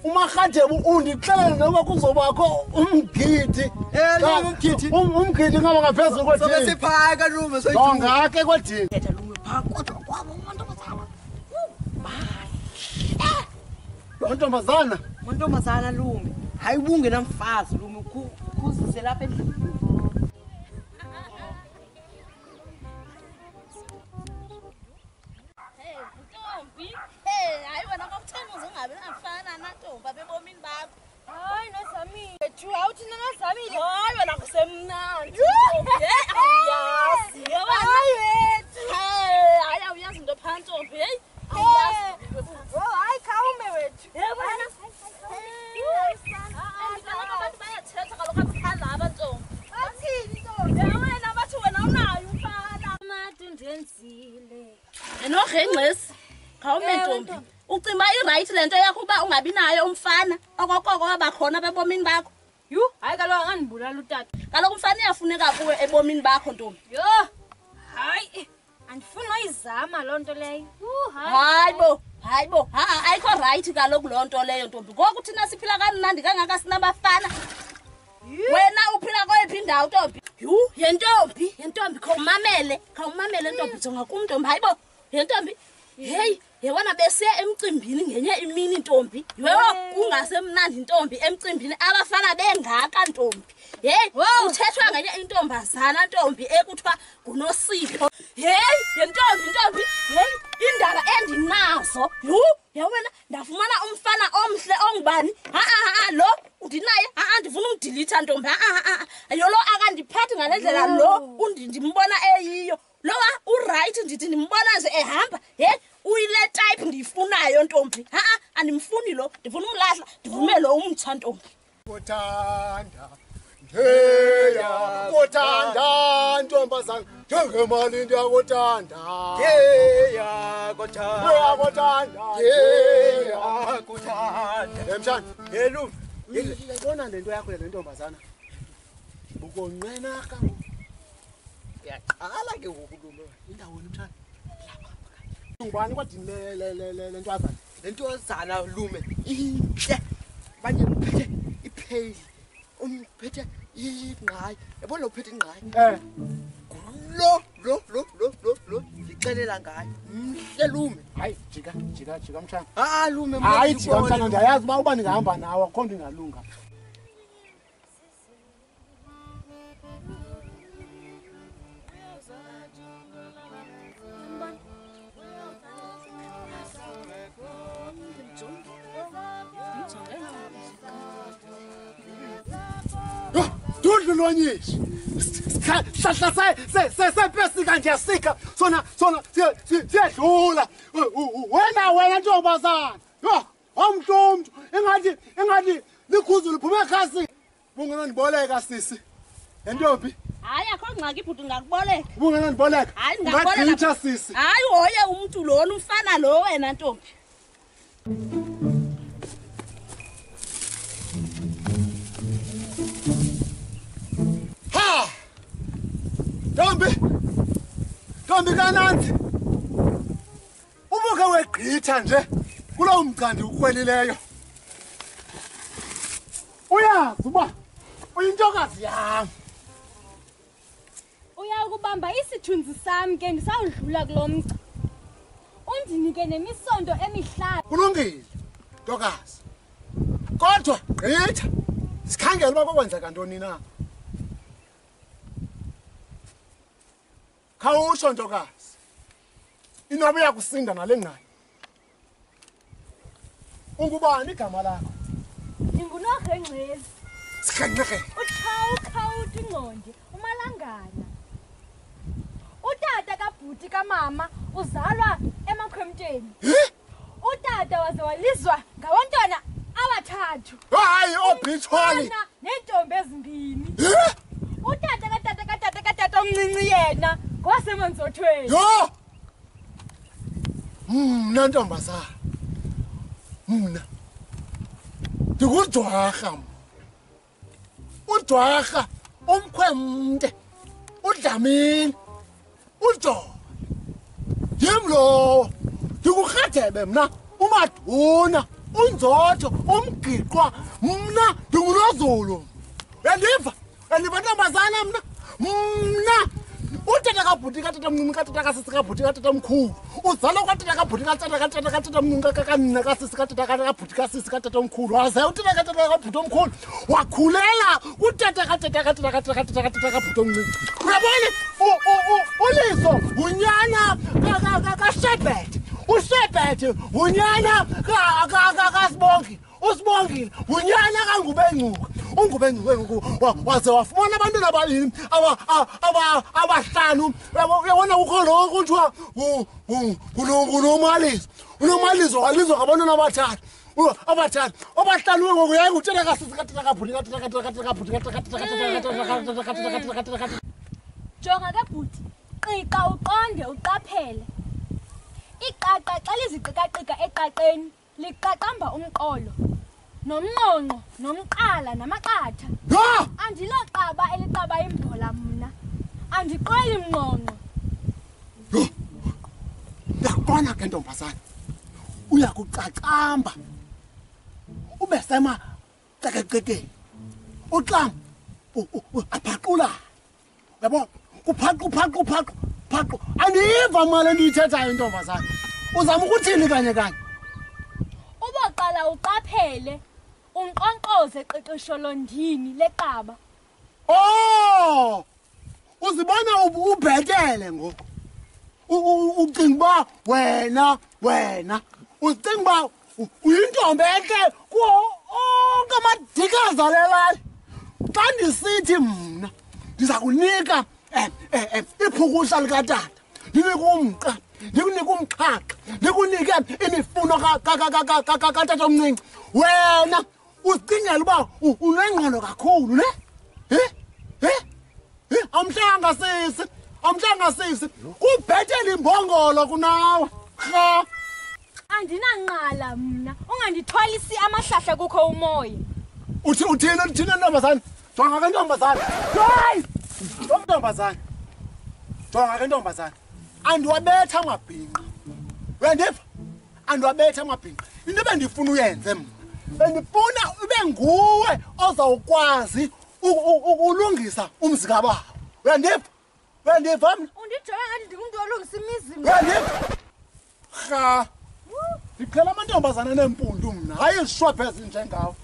umakhadebu undixele noma kuzobakho umgidi umgidi ngaba ngaphezulu kwedini sobe siphaka lume ngake kwedini etha lume phaka kodwa kwabo mantombazana lume hayi ubungena mfazi lume khuzise lapha endlini ucimba iright lento yakho uba ungabi nayo umfana okokoko wabakhona bebomini bakho hayi kaloku angandibulala utata kaloku umfana uyafuneka kuwe ebomini bakho ntombi hayi andifuni noyizama loo nto leyo hayi bo ayikho right kaloku loo nto leyo ntombi ngoku thina siphila kamnandi kangaka sinabafana wena uphila kweyiphi indawo ntombi yentombi khawumamele ntombi jonga kum ntombi hayi bo yentombi hey yewona besiya emcimbini ngenye imini ntombi yewo kungasemnandi ntombi emcimbini abafana bengaka ntombi hey uthethwa ngenye intombazana ntombi ekuthiwa nguNosipho hey yentombi hey indaba endinazo yawena ndafumana umfana omhle ongubani lo udinaye ndifuna umdelete ntombi yolo akandiphathi ngalendlela lo ndimbona eyiyo lowa uright ndithi ndimbona nje ehamba hey uyile type ndiyifunayo ntombi andimfuni lo ndifuna umlahla ndivume lo umtsha ntombi kothanda ntombazana njengemali ndiyakuthanda emshana yelu yibona lento yakho le ntombazana ukonqena kangu yaqala ke ukulume indawo emshana ngubani kwadini le ntwazana lentozana lume inhle banye uphethe ipheli umphethe ingqayi yabona uphethe ingqayi lo ngixelela ngayo mhle lume hayi jika mshana lume hayi jika mshana ndiyayazi uba ndingahamba nawe akho nto ingalunga Lonyisha hlahla sepesika ndiyasika sona siyadlula wena ntombazana omntu engathi likhuzu liphume ekhasini bungenandiboleka sisi entombi hayi akho ngxaki ibhuti ngakuboleka bungenandiboleka hayi ngakuboleka sisi hayi hoye umntu lona umfana lo wena ntombi Ntombi kananzi ubuke wegqitha nje kulo mgcandi ukwelileyo uyazi uba uyintokazi yami uyakubamba isithunzi sami ke ndisawudlula kulo mgca undinike nemisondo emihlanu kulungile ntokazi kodwa gqitha sikhangela uba kwenzeka ntoni na khawusho ntokazi inobe yakusinda nale ngqayi ungubani igama lakho ndinguNogengcezi sikhenqeke ukhawuthi ingqondi umalangana utata kabhuti kamama uzalwa emakhwemteni utata waze walizwa ngabantwana abathathu hayi obhitholi nentombi ezimbini utata omncinci yena ngowasemanzothweni mna ntombazana mna ndingudwarha udwarha umkhwemte udlamini uJobe yim lo ndingurhadebe mna umaduna unzotho umgiqwa mna ndingunozulu uyandiva ntombazana mna utata kabhuti katata mncinci katata kasisi kabhuti katata mkhulu uzalwa kwatata kabhuti katata mncinci kakanina kasisi katata kabhuti kasisi katata mkhulu waze utata kabhuti omkhulu wakhulela utata katata kabhuti omncinci uyabona uliso unyana kaShebhethe uShebhethe unyana kaSibongile uSibongile unyana kaNgubengcuka uNgubengcuka waze wafumana abantwana ababini abahlanu uyabona kukho lo kuthiwa unomalizo walizwa ngabantwana abathathu abahlanu ngoku yaye ngutata kasisi katata kabhuti jonga ke bhuti qiqa uqonde uqaphele iqaqa xa liziqikaqika eqaqeni liqaqamba umqolo nomnqonqo nomqala namaqatha andilaqaba eliqaba imbola mna andiqoli mnqonqo uyaqona ke ntombazana uyakuqaqamba ube sema qeqeqekeni uxam aphaqula yabo kuphaqu andiva mali endiyithethayo intombazana uzama ukuthini kanye ubaqala uqaphele unqonqoze qiqisho londini leqaba uzibona ubhetele ngoku ucinga uba wena ucinga uba uyintombi entle kuwo onke amadikazi alelali xa ndisithi mna ndiza kunika iphukusha likatata ndinike umqa ndikunike umxhaka ndikunike imifuno katata omncinci wena uzicingela uba unengqondo kakhulu ne amhlanga sisi kubhetele imbongolo kunawe rha andinanqala mna ungandithwalisi amahlahla kukho umoya uthina ntombazana jonga ke ntombazana jonga ke ntombazana andiwabetha amabhinqa uyandiva andiwabetha amabhinqa into bendifuna uyenze mna bendifuna ube nguwe ozawukwazi ukulungisa umzi kababa uyandiva mna undijonga ngathi ndingumntu olungisa imizi uyandiva rha ndiqhela amantombazana neempundu mna hayi izishwaphe ezinjengawo